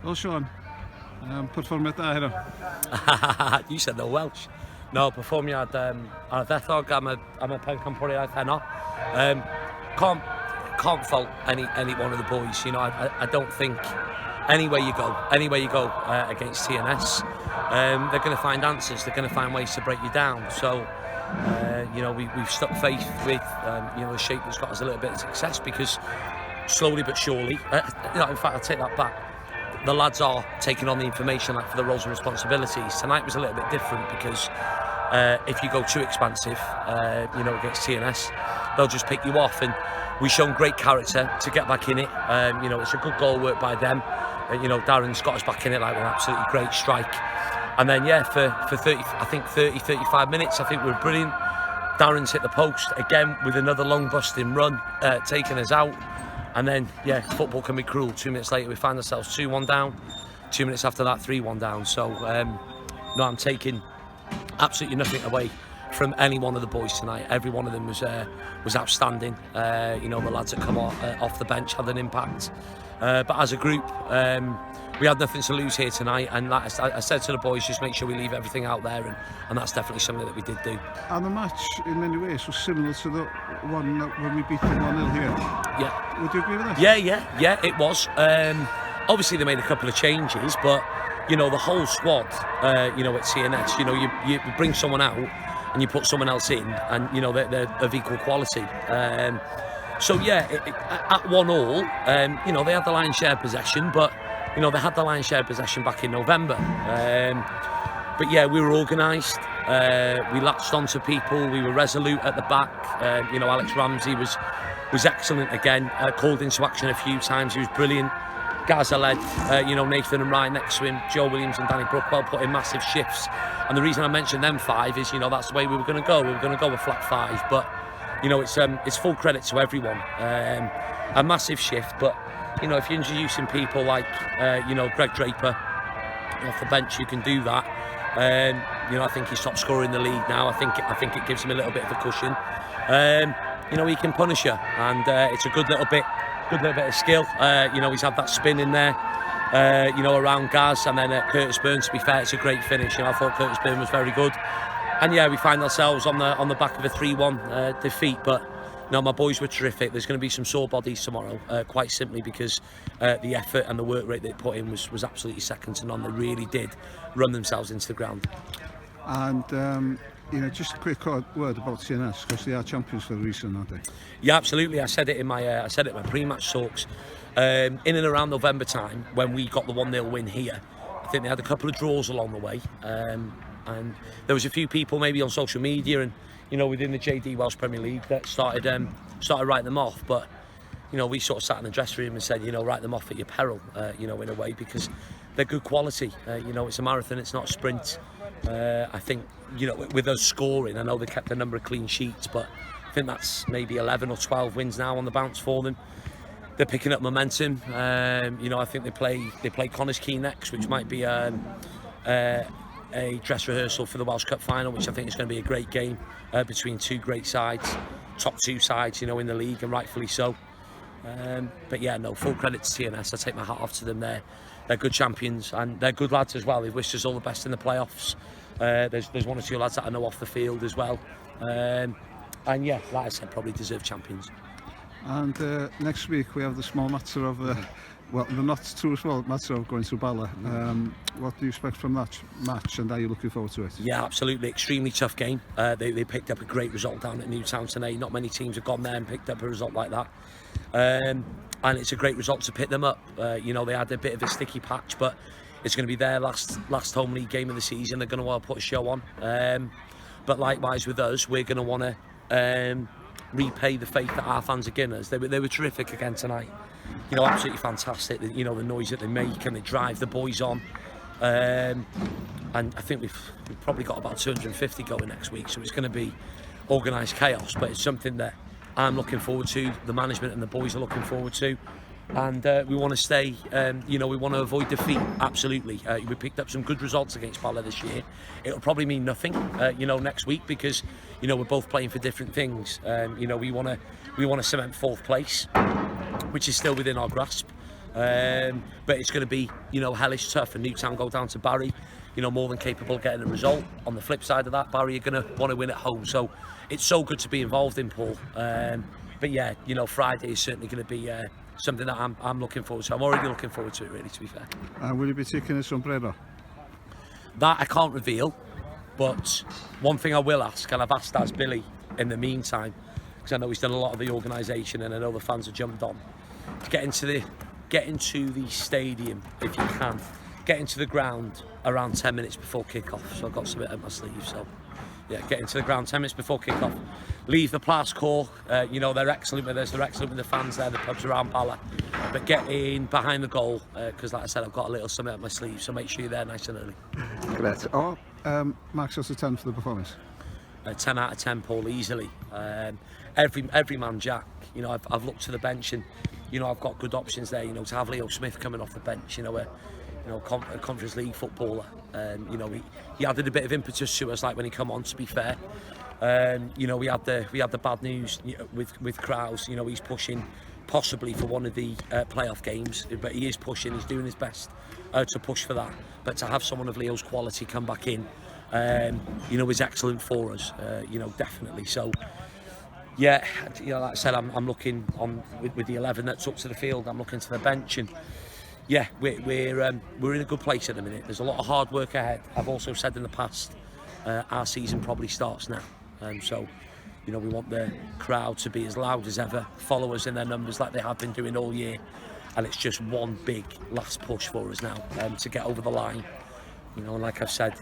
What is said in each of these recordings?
Wel Sean, perfformiad da heno. You said no Welsh. No, perfformiad ar ddethog am y pencampwriaeth heno. Can't fault any one of the boys. You know, I don't think anywhere you go against TNS, they're going to find answers. They're going to find ways to break you down. So, you know, we've stuck faith with you know, the shape that's got us a little bit of success, because slowly but surely, you know, in fact, I'll take that back. The lads are taking on the information, like, for the roles and responsibilities. Tonight was a little bit different because if you go too expansive, you know, against TNS, they'll just pick you off. And we've shown great character to get back in it. You know, it's a good goal work by them. You know, Darren's got us back in it, like, with an absolutely great strike. And then, yeah, for 35 minutes, I think we were brilliant. Darren's hit the post again with another long busting run, taking us out. And then, yeah, football can be cruel. 2 minutes later, we find ourselves 2-1 down. 2 minutes after that, 3-1 down. So, no, I'm taking absolutely nothing away from any one of the boys tonight. Every one of them was outstanding. You know, the lads that come off the bench had an impact. But as a group, we had nothing to lose here tonight. And like I said to the boys, just make sure we leave everything out there. And that's definitely something that we did do. And the match, in many ways, was similar to the one when we beat them 1-0 here. Yeah. Would you agree with that? Yeah, it was. Obviously, they made a couple of changes, but, you know, the whole squad, you know, at CNS, you know, you bring someone out and you put someone else in, and, you know, they're of equal quality. So, yeah, at 1-1, you know, they had the lion's share possession, but, you know, they had the lion's share possession back in November. But, yeah, we were organised. We latched onto people. We were resolute at the back. You know, Alex Ramsey was excellent again. Called into action a few times. He was brilliant. Gaza led, you know, Nathan and Ryan next to him, Joe Williams and Danny Brookwell put in massive shifts. And the reason I mentioned them five is, you know, that's the way we were going to go. We were going to go with flat five. But, you know, it's full credit to everyone. A massive shift. But, you know, if you're introducing people like, you know, Greg Draper off the bench, you can do that. You know, I think he's top scorer in the league now. I think it gives him a little bit of a cushion. You know, he can punish you, and it's a good little bit of skill. You know, he's had that spin in there, you know, around Gaz, and then Curtis Byrne. To be fair, it's a great finish. You know, I thought Curtis Byrne was very good. And yeah, we find ourselves on the back of a 3-1 defeat, but. No, my boys were terrific. There's going to be some sore bodies tomorrow, quite simply because the effort and the work rate they put in was absolutely second to none. They really did run themselves into the ground. And you know, just a quick word about CNS, because they are champions for a reason, aren't they? Yeah, absolutely. I said it in my pre-match talks. In and around November time, when we got the 1-0 win here, I think they had a couple of draws along the way, and there was a few people maybe on social media and, you know, within the JD Welsh Premier League that started writing them off. But, you know, we sort of sat in the dressing room and said, you know, write them off at your peril, you know, in a way, because they're good quality. You know, it's a marathon, it's not a sprint. I think, you know, with us scoring, I know they kept a number of clean sheets, but I think that's maybe 11 or 12 wins now on the bounce for them. They're picking up momentum. You know, I think they play Connors Key next, which might be a dress rehearsal for the Welsh Cup final, which I think is going to be a great game between two great sides, top two sides, you know, in the league, and rightfully so. But yeah, no, full credit to TNS. I take my hat off to them. They're good champions, and they're good lads as well. They've wished us all the best in the playoffs. There's one or two lads that I know off the field as well. And yeah, like I said, probably deserved champions. And next week we have the small matter of, well, not too small matter of going to Bala. What do you expect from that match, and are you looking forward to it? Yeah, absolutely. Extremely tough game. They picked up a great result down at Newtown tonight. Not many teams have gone there and picked up a result like that. And it's a great result to pick them up. You know, they had a bit of a sticky patch, but it's going to be their last home league game of the season. They're going to want to put a show on. But likewise with us, we're going to want to repay the faith that our fans are giving us. They were terrific again tonight. You know, absolutely fantastic. You know, the noise that they make, and they drive the boys on. And I think we've probably got about 250 going next week, so it's going to be organised chaos. But it's something that I'm looking forward to, the management and the boys are looking forward to. And we want to stay, you know, we want to avoid defeat, absolutely. We picked up some good results against Bala this year. It'll probably mean nothing, you know, next week, because, you know, we're both playing for different things. You know, we want to cement fourth place, which is still within our grasp. But it's going to be, you know, hellish tough, and Newtown go down to Barry, you know, more than capable of getting a result. On the flip side of that, Barry are going to want to win at home, so it's so good to be involved in, Paul. But yeah, you know, Friday is certainly going to be something that I'm looking forward to. I'm already looking forward to it, really, to be fair. Will you be taking a sombrero? That I can't reveal, but one thing I will ask, and I've asked as Billy in the meantime, because I know he's done a lot of the organisation and I know the fans have jumped on, get into the stadium if you can, get into the ground around 10 minutes before kick-off, so I've got something up my sleeve. So yeah, get into the ground 10 minutes before kick-off, leave the Place Court, you know, they're excellent with us, they're excellent with the fans there, the pubs around Bala, but get in behind the goal, because like I said, I've got a little something up my sleeve, so make sure you're there nice and early. Great. Marks us a 10 for the performance? 10 out of 10, Paul, easily. Every man Jack, you know, I've looked to the bench, and you know, I've got good options there, you know, to have Leo Smith coming off the bench, you know, a Conference League footballer. You know, he added a bit of impetus to us, like when he come on, to be fair. You know, we had the bad news with Kraus. You know, he's pushing possibly for one of the playoff games, but he is pushing, he's doing his best to push for that. But to have someone of Leo's quality come back in, you know, is excellent for us, you know, definitely. So yeah, you know, like I said, I'm looking on with the 11 that's up to the field. I'm looking to the bench, and yeah, we're in a good place at the minute. There's a lot of hard work ahead. I've also said in the past, our season probably starts now, so you know, we want the crowd to be as loud as ever, follow us in their numbers like they have been doing all year, and it's just one big last push for us now to get over the line. You know, and like I've said,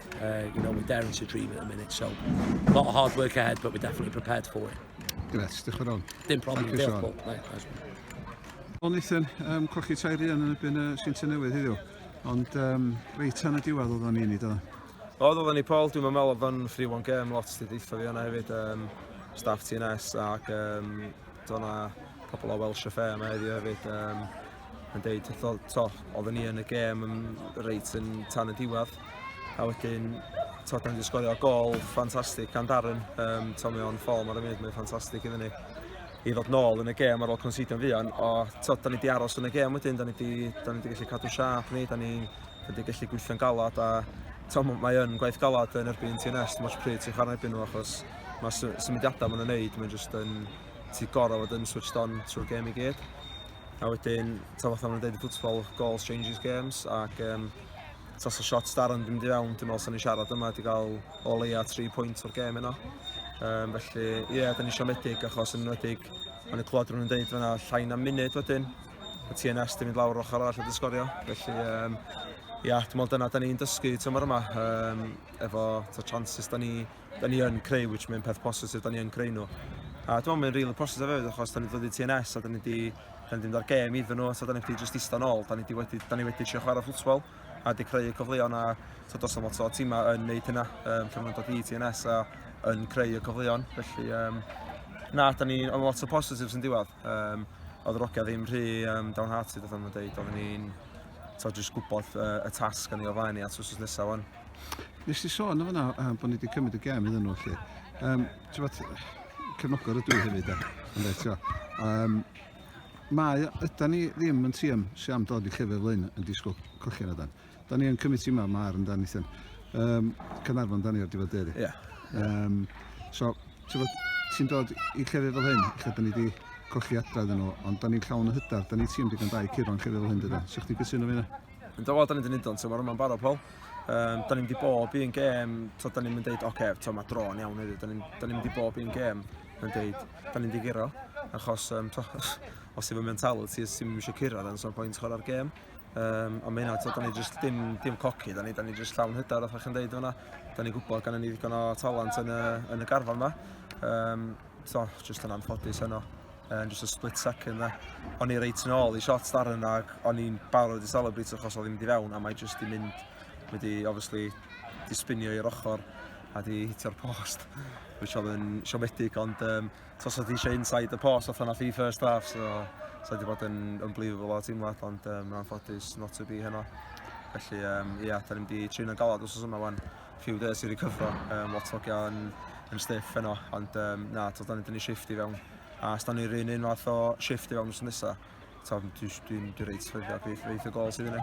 you know, we're daring to dream at the minute, so a lot of hard work ahead, but we're definitely prepared for it. Grêt, diolch yn fawr. Dim problem, Thank you, diolch, Sean. Paul. Nice. Wel, Nathan, colli tairi yn erbyn Sgynta Newydd heddiw, ond reit yn y diwedd oedden ni'n neud o. Oedden ni, Paul, dwi'n meddwl oedd yn free-one game, lot stidaetha fi yna hefyd, staff TNS, ac doedd yna pobl o Welsh Affair yma heddiw hefyd, yn deud, oedden ni yn y gêm reit yn tan y diwedd, a wedyn, da ni wedi sgorio gol ffantastig gan Darren, mae o'n ffol ar y munud, mae'n ffantastig iddyn ni i ddod nôl yn y gêm ar ôl considio yn fuan, o da ni wedi aros yn y gêm wedyn, da ni wedi gallu cadw siap ni, da ni wedi gallu gweithio'n galad, a mae yn gwaith galad yn erbyn TNS, dim ots pryd ti'n chwarae erbyn nhw, achos mae symudiadau maen nhw'n neud, mae'n just yn ti gorau fod yn switched on trwy'r gêm i gyd. A wedyn, fatha maen nhw'n deud i football, goals changes games, ac tas o shots Darren ddim wedi fewn, dwi'n meddwl sy'n ni siarad yma, wedi cael o leia 3 pwynt o'r gêm yno. Felly, ie, da ni siomedig, achos yn enwedig, mae'n clywed rhywun yn dweud fyna llai na munud wedyn, y TNS di mynd lawr ochr arall wedi sgorio. Felly, ia, dwi'n meddwl dyna da ni'n dysgu tymor yma, efo chances da ni yn creu, which mae'n peth positif da ni yn creu nhw. A dwi'n meddwl mae'n rili positif hefyd, achos da ni dod i TNS, a da ni wedi mynd ar gêm iddyn nhw, so da ni wedi just ista nôl, da ni wedi trio chwarae ffwtbol, a wedi creu y cyfleon, a dos am lot o tima yn neud hynna, lle ma'n dod i TNS a yn creu y cyfleon. Felly, na, da ni yn lot o positives yn diwedd. Oedd yr ogia ddim rhy downhearted, oedd yn dweud, oedd ni'n just gwybod y tasg yn ei o flaen ni at wsos nesaf wan. Nes ti sôn o fyna bod ni wedi cymryd y gêm iddyn nhw, lle. Cefnogwr ydw i hefyd, ydyn ni ddim yn tîm sy'n am dod i Llefydd Lyn yn disgwyl colli'n ydan. Da ni yn cymryd tîm yma ar yn dan Ethan. Cynarfon da ni ar diwedd deri. So, ti'n dod i Llefydd fel hyn, lle da ni wedi colli adra iddyn nhw, ond da ni'n llawn y hydar, da ni tîm digon da i curo'n Llefydd fel hyn dyda. Sa'ch ti'n gytuno fi yna? Da ni wedi neud o'n tymor yma'n barod, Paul. Da ni wedi bob un gêm, da ni'n mynd dweud, mae dro'n iawn hefyd, da ni'n mynd i bob un gêm yn dweud, da ni'n di giro, achos os efo mentality, os ti'n eisiau cyrraedd, yn so'n pwynt chwarae'r gêm. Ond mae hynna, da ni just dim coci, da ni just llawn hydar, oedd chi'n deud fyna. Da ni'n gwybod gan ni ddigon o talent yn y garfan yma. Just yn anffodus hynno. Just a split second da. O'n i reit yn ôl i shots Darren, ac o'n i'n barod i celebrate achos oedd ddim di fewn, a mae just di mynd, obviously, di spinio i'r ochr a di hitio'r post, which oedd yn siomedig, ond tos oedd eisiau inside y post, oedd nath i first half, so wedi bod yn unbelievable o teimlad, ond yn anffodus not to be hynno. Felly, ia, da ni'n di trin yn galad wrth yma wan, few days i recyfro, lot fogia yn stiff hynno, ond na, da ni shift i fewn. A os da ni'r un fath o shift i fewn wrth nesaf, dwi'n reit ffyddiog feith y gol sydd yna.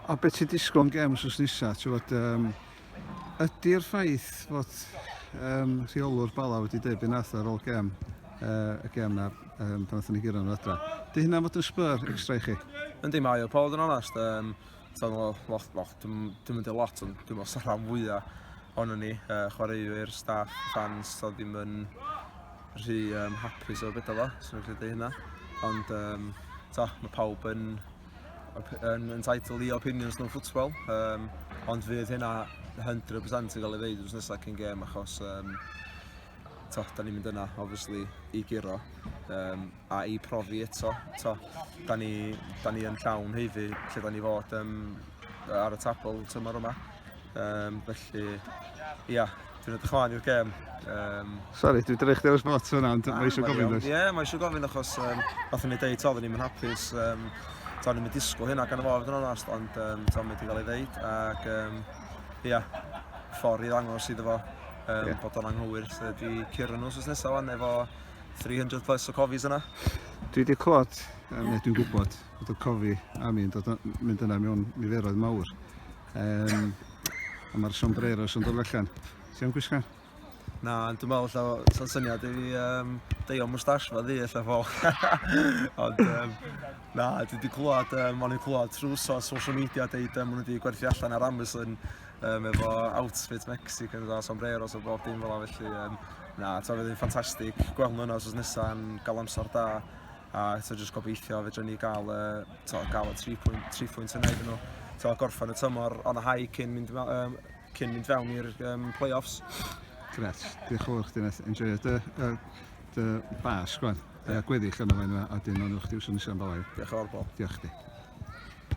A beth ti'n disgwyl yn gem wrth nesaf? Ydy'r ffaith fod rheolwr Bala wedi dweud be nath ar ôl gem, y gem na pan nath ni gyrra'n adra. Di hynna fod yn sbyr extra i chi? Yndi mae o, Paul, yn onest. Dwi'n mynd i lot, ond dwi'n meddwl rhan fwyaf ohono ni, chwaraewyr, staff, fans, so ddim yn rhy hapus o beth o fo, sy'n rhaid i hynna. Ond mae pawb yn entitled i opinions nhw'n ffwtbol, ond fydd hynna 100% yn cael ei ddeud wrth nesaf cyn gêm achos da ni'n mynd yna, obviously, i giro a i profi eto. Da ni yn llawn heiddi lle da ni fod ar y tabl tymor yma. Felly, ia, dwi'n edrych ymlaen i'r gêm. Sori, dwi'n drych dewis bot hwnna, ond mae eisiau gofyn does? Ie, mae eisiau gofyn achos fath ni'n deud, oedden ni'n mynd hapus. Ni'n mynd disgwyl hynna gan y fod yn onest, ond mae'n wedi cael ei ddeud. Ac ia, ffordd i ddangos iddo fo bod o'n anghywir. Dwi cyrra nhw sos nesaf wan efo 300 plus o cofis yna. Dwi wedi clywed, neu dwi'n gwybod, bod y cofi a mi'n mynd yna mewn niferoedd mawr. A mae'r sombreros yn dod allan. Ti'n gwisgo? Na, dwi'n meddwl sa'n syniad i fi deio moustache ddi ella fo. Ond na, dwi wedi clywed, ma'n i'n clywed trwy social media deud ma'n wedi gwerthu allan ar Amazon efo outfit Mexican a sombreros o bob dim fel felly. Na, fydd yn ffantastig gweld nhw yna os nesaf yn gael amser da. A jyst gobeithio fedra ni gael y 3 pwynt yn neud nhw. Gorffen y tymor on a high cyn mynd fewn i'r play-offs. Gret, diolch yn fawr chdi Neth. Enjoy dy bas, gwan. Gweddill yna fe'n a dyn o'n wrth diwsyn nesaf yn balai. Diolch yn fawr, Paul. Diolch chdi.